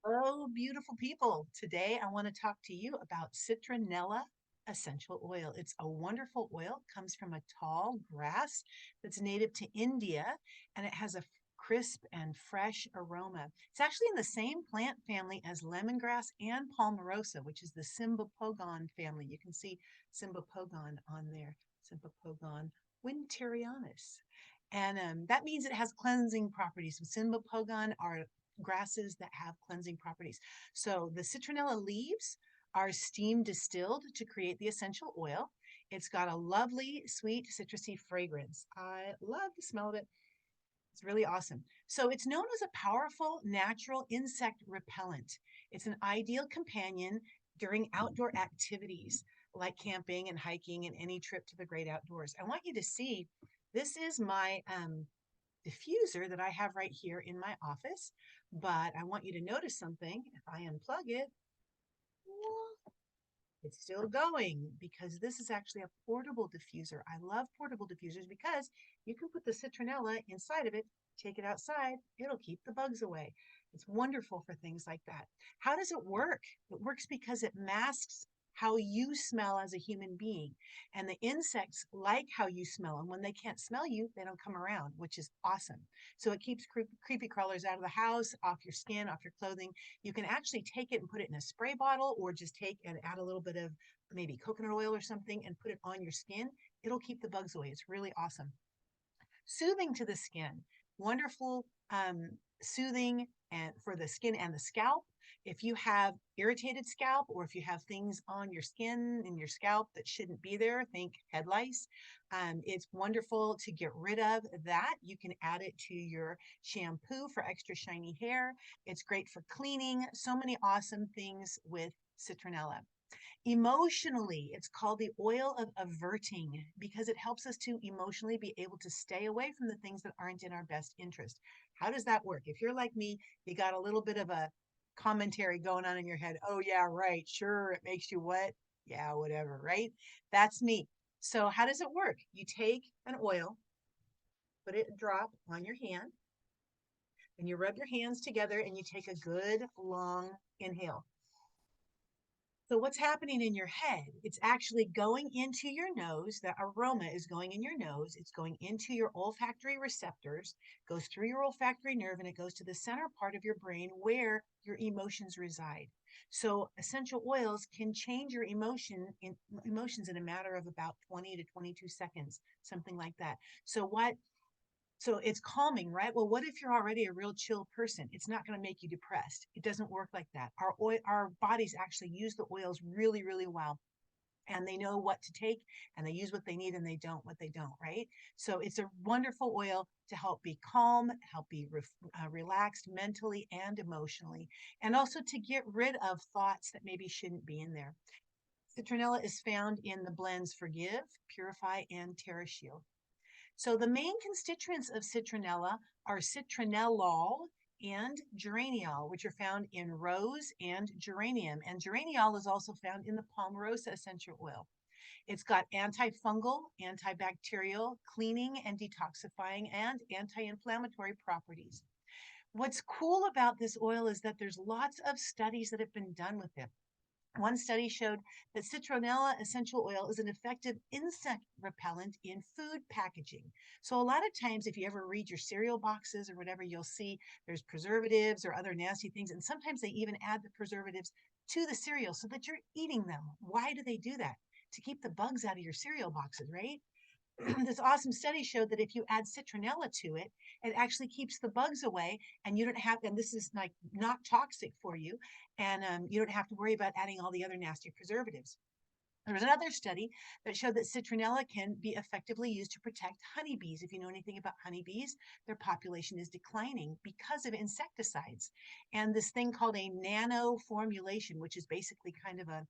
Hello, beautiful people. Today I want to talk to you about Citronella Essential Oil. It's a wonderful oil, comes from a tall grass that's native to India, and it has a crisp and fresh aroma. It's actually in the same plant family as lemongrass and palmarosa, which is the Cymbopogon family. You can see Cymbopogon on there, Cymbopogon winterianus. And that means it has cleansing properties. So Cymbopogon are grasses that have cleansing properties. So the citronella leaves are steam distilled to create the essential oil. It's got a lovely, sweet, citrusy fragrance. I love the smell of it. It's really awesome. So it's known as a powerful natural insect repellent. It's an ideal companion during outdoor activities like camping and hiking and any trip to the great outdoors. I want you to see this is my diffuser that I have right here in my office, but I want you to notice something. If I unplug it, it's still going because this is actually a portable diffuser. I love portable diffusers because you can put the citronella inside of it, take it outside, it'll keep the bugs away. It's wonderful for things like that. How does it work? It works because it masks how you smell as a human being. And the insects like how you smell. And when they can't smell you, they don't come around, which is awesome. So it keeps creepy crawlers out of the house, off your skin, off your clothing. You can actually take it and put it in a spray bottle or just take and add a little bit of maybe coconut oil or something and put it on your skin. It'll keep the bugs away. It's really awesome. Soothing to the skin, wonderful, soothing and for the skin and the scalp. If you have irritated scalp or if you have things on your skin and your scalp that shouldn't be there, think head lice. It's wonderful to get rid of that. You can add it to your shampoo for extra shiny hair. It's great for cleaning. So many awesome things with citronella. Emotionally, it's called the oil of averting because it helps us to emotionally be able to stay away from the things that aren't in our best interest. How does that work? If you're like me, you got a little bit of a commentary going on in your head. Oh, yeah, right. Sure. It makes you what? Yeah, whatever, right? That's me. So, how does it work? You take an oil, put it a drop on your hand, and you rub your hands together and you take a good long inhale. So what's happening in your head? It's actually going into your nose. The aroma is going in your nose. It's going into your olfactory receptors, goes through your olfactory nerve, and it goes to the center part of your brain where your emotions reside. So essential oils can change your emotions in a matter of about 20 to 22 seconds, something like that. So it's calming, right? Well, what if you're already a real chill person? It's not going to make you depressed. It doesn't work like that. Our bodies actually use the oils really, really well. And they know what to take and they use what they need and they don't what they don't, right? So it's a wonderful oil to help be calm, help be relaxed mentally and emotionally, and also to get rid of thoughts that maybe shouldn't be in there. Citronella is found in the blends Forgive, Purify, and Terra Shield. So the main constituents of citronella are citronellol and geraniol, which are found in rose and geranium. And geraniol is also found in the palmarosa essential oil. It's got antifungal, antibacterial, cleaning and detoxifying, and anti-inflammatory properties. What's cool about this oil is that there's lots of studies that have been done with it. One study showed that citronella essential oil is an effective insect repellent in food packaging. So, a lot of times, if you ever read your cereal boxes or whatever, you'll see there's preservatives or other nasty things. And sometimes they even add the preservatives to the cereal so that you're eating them. Why do they do that? To keep the bugs out of your cereal boxes, right? This awesome study showed that if you add citronella to it, it actually keeps the bugs away, and you don't have, and this is like not toxic for you, and you don't have to worry about adding all the other nasty preservatives. There was another study that showed that citronella can be effectively used to protect honeybees. If you know anything about honeybees, their population is declining because of insecticides. And this thing called a nano formulation, which is basically kind of a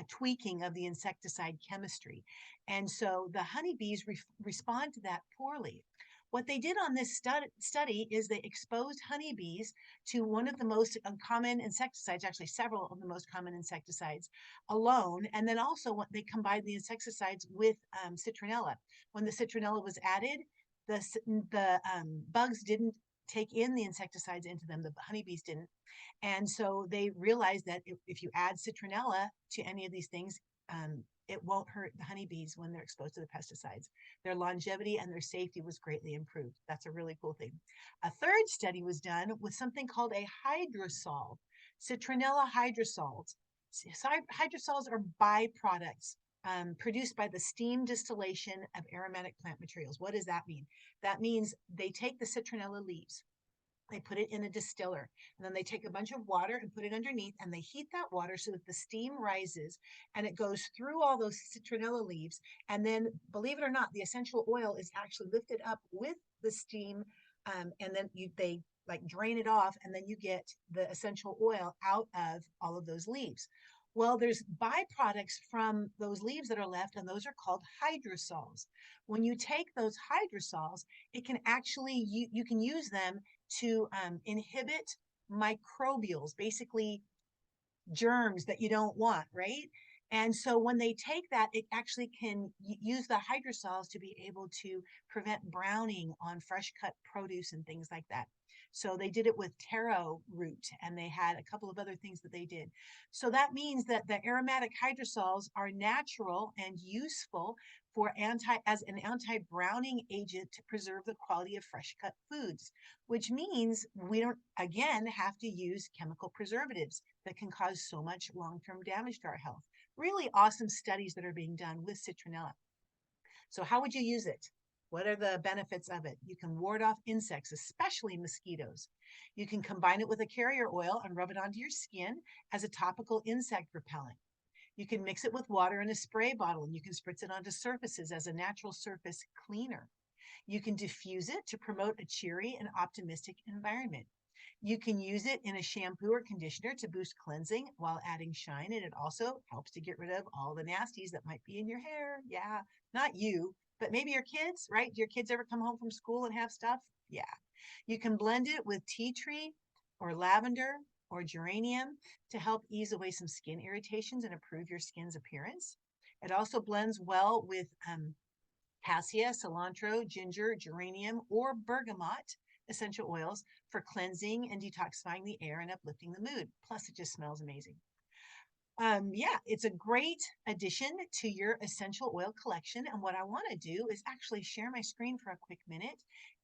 tweaking of the insecticide chemistry. And so the honeybees respond to that poorly. What they did on this study is they exposed honeybees to one of the most common insecticides, actually several of the most common insecticides alone. And then also they combined the insecticides with citronella. When the citronella was added, the bugs didn't take in the insecticides into them. The honeybees didn't. And so they realized that if you add citronella to any of these things, it won't hurt the honeybees when they're exposed to the pesticides. Their longevity and their safety was greatly improved. That's a really cool thing. A third study was done with something called a hydrosol, citronella hydrosols. Hydrosols are byproducts produced by the steam distillation of aromatic plant materials. What does that mean? That means they take the citronella leaves, they put it in a distiller, and then they take a bunch of water and put it underneath, and they heat that water so that the steam rises and it goes through all those citronella leaves. And then, believe it or not, the essential oil is actually lifted up with the steam, and then they like drain it off, and then you get the essential oil out of all of those leaves. Well, there's byproducts from those leaves that are left, and those are called hydrosols. When you take those hydrosols, it can actually, you can use them to inhibit microbials, basically germs that you don't want, right? And so when they take that, it actually can use the hydrosols to be able to prevent browning on fresh cut produce and things like that. So they did it with taro root, and they had a couple of other things that they did. So that means that the aromatic hydrosols are natural and useful for as an anti-browning agent to preserve the quality of fresh cut foods, which means we don't again have to use chemical preservatives that can cause so much long-term damage to our health. Really awesome studies that are being done with citronella. So how would you use it? What are the benefits of it? You can ward off insects, especially mosquitoes. You can combine it with a carrier oil and rub it onto your skin as a topical insect repellent. You can mix it with water in a spray bottle, and you can spritz it onto surfaces as a natural surface cleaner. You can diffuse it to promote a cheery and optimistic environment. You can use it in a shampoo or conditioner to boost cleansing while adding shine, and it also helps to get rid of all the nasties that might be in your hair. Yeah, not you, but maybe your kids, right? Do your kids ever come home from school and have stuff? Yeah. You can blend it with tea tree or lavender or geranium to help ease away some skin irritations and improve your skin's appearance. It also blends well with cassia, cilantro, ginger, geranium, or bergamot essential oils for cleansing and detoxifying the air and uplifting the mood. Plus, it just smells amazing. Yeah, it's a great addition to your essential oil collection. And what I want to do is actually share my screen for a quick minute,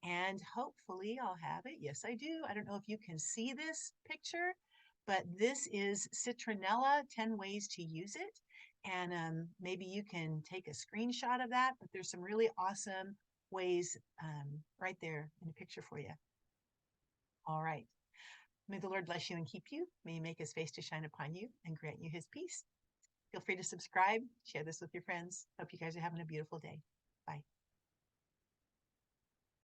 and hopefully I'll have it. Yes, I do. I don't know if you can see this picture, but this is Citronella 10 ways to use it. And maybe you can take a screenshot of that, but there's some really awesome ways right there in a picture for you. All right. May the Lord bless you and keep you. May he make his face to shine upon you and grant you his peace. Feel free to subscribe, share this with your friends. Hope you guys are having a beautiful day. Bye.